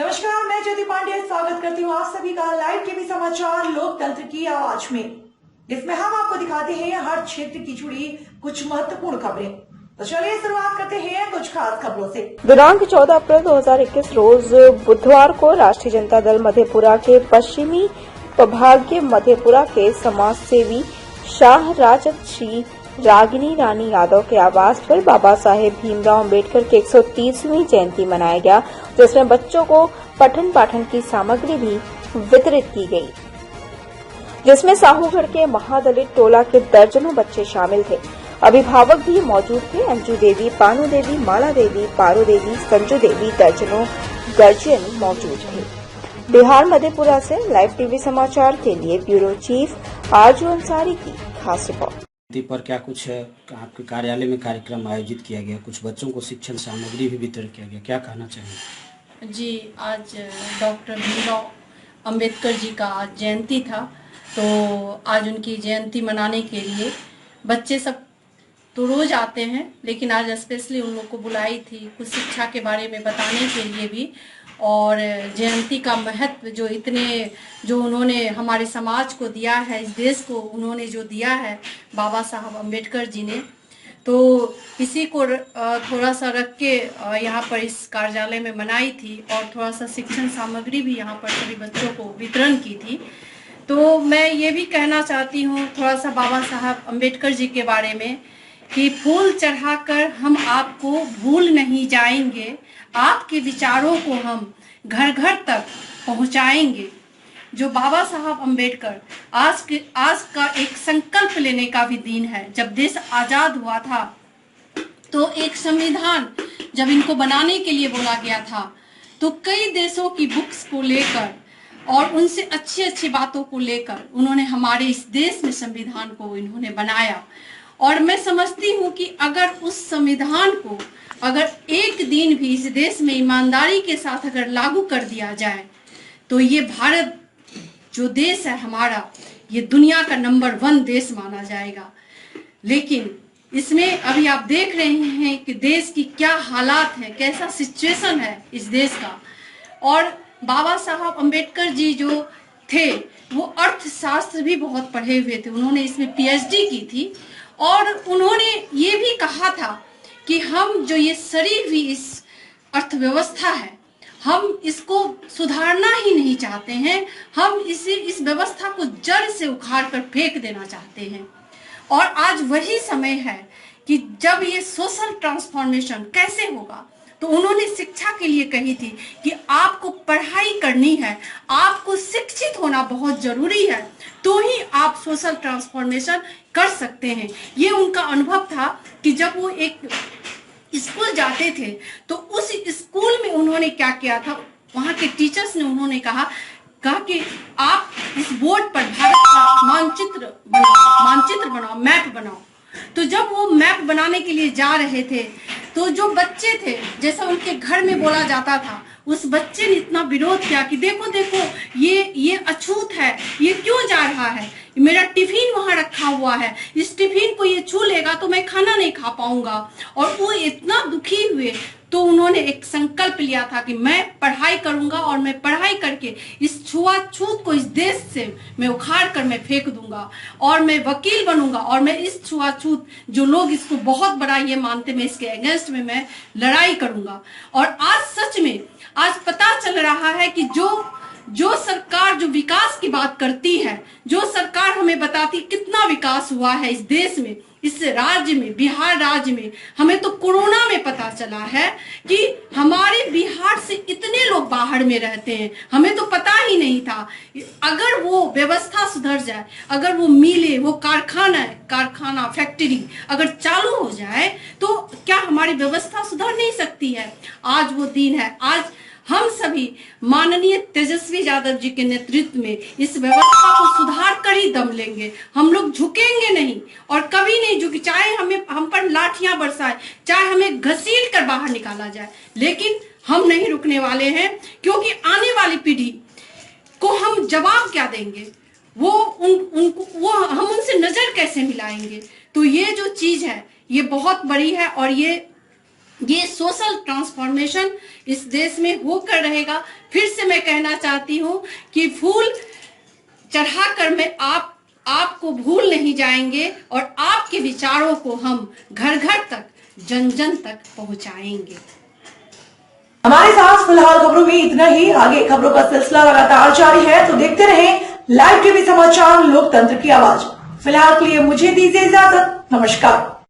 नमस्कार, मैं ज्योति पांडे स्वागत करती हूँ आप सभी का लाइव टीवी समाचार लोकतंत्र की आवाज में। इसमें हम आपको दिखाते हैं हर क्षेत्र की जुड़ी कुछ महत्वपूर्ण खबरें। तो चलिए शुरुआत करते हैं कुछ खास खबरों से। दिनांक 14 अप्रैल 2021 रोज बुधवार को राष्ट्रीय जनता दल मधेपुरा के पश्चिमी प्रभागीय मधेपुरा के समाज सेवी शाह राजद श्री रागिनी रानी यादव के आवास पर बाबा साहेब भीमराव अम्बेडकर की 130वीं जयंती मनाया गया, जिसमें बच्चों को पठन पाठन की सामग्री भी वितरित की गई, जिसमें साहूगढ़ के महादलित टोला के दर्जनों बच्चे शामिल थे। अभिभावक भी मौजूद थे। अंजू देवी, पानू देवी, माला देवी, पारो देवी, संजू देवी, दर्जनों गार्जियन मौजूद थे। बिहार मधेपुरा से लाइव टीवी समाचार के लिए ब्यूरो चीफ आरजू अंसारी की खास रिपोर्ट। पर क्या कुछ आपके कार्यालय में कार्यक्रम आयोजित किया गया, कुछ बच्चों को शिक्षण सामग्री भी वितरण किया गया, क्या कहना चाहेंगे? जी, आज डॉक्टर भीमराव अंबेडकर जी का आज जयंती था, तो आज उनकी जयंती मनाने के लिए बच्चे सब तो रोज आते हैं, लेकिन आज स्पेशली उन लोग को बुलाई थी कुछ शिक्षा के बारे में बताने के लिए भी, और जयंती का महत्व जो उन्होंने हमारे समाज को दिया है, इस देश को उन्होंने जो दिया है बाबा साहब अम्बेडकर जी ने, तो इसी को थोड़ा सा रख के यहाँ पर इस कार्यालय में मनाई थी, और थोड़ा सा शिक्षण सामग्री भी यहाँ पर सभी बच्चों को वितरण की थी। तो मैं ये भी कहना चाहती हूँ थोड़ा सा बाबा साहब अम्बेडकर जी के बारे में कि फूल चढ़ाकर हम आपको भूल नहीं जाएंगे, आपके विचारों को हम घर घर तक पहुंचाएंगे। जो बाबा साहब अम्बेडकर आज का एक संकल्प लेने का भी दिन है। जब देश आजाद हुआ था तो एक संविधान जब इनको बनाने के लिए बोला गया था, तो कई देशों की बुक्स को लेकर और उनसे अच्छी अच्छी बातों को लेकर उन्होंने हमारे इस देश में संविधान को इन्होंने बनाया। और मैं समझती हूँ कि अगर उस संविधान को अगर एक दिन भी इस देश में ईमानदारी के साथ अगर लागू कर दिया जाए, तो ये भारत जो देश है हमारा, ये दुनिया का नंबर 1 देश माना जाएगा। लेकिन इसमें अभी आप देख रहे हैं कि देश की क्या हालात है, कैसा सिचुएशन है इस देश का। और बाबा साहब अम्बेडकर जी जो थे वो अर्थशास्त्र भी बहुत पढ़े हुए थे, उन्होंने इसमें पीएचडी की थी, और उन्होंने ये भी कहा था कि हम जो ये सड़ी हुई इस अर्थव्यवस्था है, हम इसको सुधारना ही नहीं चाहते हैं, हम इस व्यवस्था को जड़ से उखाड़ कर फेंक देना चाहते हैं। और आज वही समय है कि जब ये सोशल ट्रांसफॉर्मेशन कैसे होगा, तो उन्होंने शिक्षा के लिए कही थी कि आपको पढ़ाई करनी है, आपको शिक्षित होना बहुत जरूरी है, तो ही आप सोशल ट्रांसफॉर्मेशन कर सकते हैं। ये उनका अनुभव था कि जब वो एक स्कूल जाते थे तो उस स्कूल में उन्होंने क्या किया था, वहाँ के टीचर्स ने उन्होंने कहा कि आप इस बोर्ड पर भारत का मानचित्र बनाओ, मैप बनाओ। तो जब वो मैप बनाने के लिए जा रहे थे, तो जो बच्चे थे, जैसा उनके घर में बोला जाता था, उस बच्चे ने इतना विरोध किया कि देखो देखो ये अछूत है, ये क्यों जा रहा है, मेरा टिफिन वहां रखा हुआ है, इस टिफिन को ये छू लेगा तो मैं खाना नहीं खा पाऊंगा। और वो इतना दुखी हुए, तो उन्होंने एक संकल्प लिया था कि मैं पढ़ाई करूंगा और मैं पढ़ाई करके इस छुआछूत को इस देश से मैं उखाड़ कर मैं फेंक दूंगा, और मैं वकील बनूंगा, और मैं इस छुआछूत जो लोग इसको बहुत बड़ा ये मानते, मैं इसके अगेंस्ट में मैं लड़ाई करूंगा। और आज सच में आज पता चल रहा है कि जो सरकार जो विकास की बात करती है, जो सरकार हमें बताती कितना विकास हुआ है इस देश में, इस राज्य में, बिहार राज्य में, हमें तो कोरोना में पता चला है कि हमारे बिहार से इतने लोग बाहर में रहते हैं, हमें तो पता ही नहीं था। अगर वो व्यवस्था सुधर जाए, अगर वो मिले, वो कारखाना फैक्ट्री अगर चालू हो जाए, तो क्या हमारी व्यवस्था सुधर नहीं सकती है? आज वो दिन है। आज हम सभी माननीय तेजस्वी यादव जी के नेतृत्व में इस व्यवस्था को सुधार कर ही दम लेंगे। हम लोग झुकेंगे नहीं और कभी नहीं झुके, चाहे हम पर लाठियां बरसाए, चाहे हमें घसीट कर बाहर निकाला जाए, लेकिन हम नहीं रुकने वाले हैं। क्योंकि आने वाली पीढ़ी को हम जवाब क्या देंगे, हम उनसे नजर कैसे मिलाएंगे? तो ये जो चीज है ये बहुत बड़ी है, और ये ये सोशल ट्रांसफॉर्मेशन इस देश में होकर रहेगा। फिर से मैं कहना चाहती हूँ कि फूल चढ़ाकर मैं आपको भूल नहीं जाएंगे और आपके विचारों को हम घर घर तक, जन जन तक पहुंचाएंगे। हमारे साथ फिलहाल खबरों में इतना ही। आगे खबरों का सिलसिला लगातार जारी है, तो देखते रहें लाइव टीवी समाचार, लोकतंत्र की आवाज। फिलहाल के लिए मुझे दीजिए इजाजत। नमस्कार।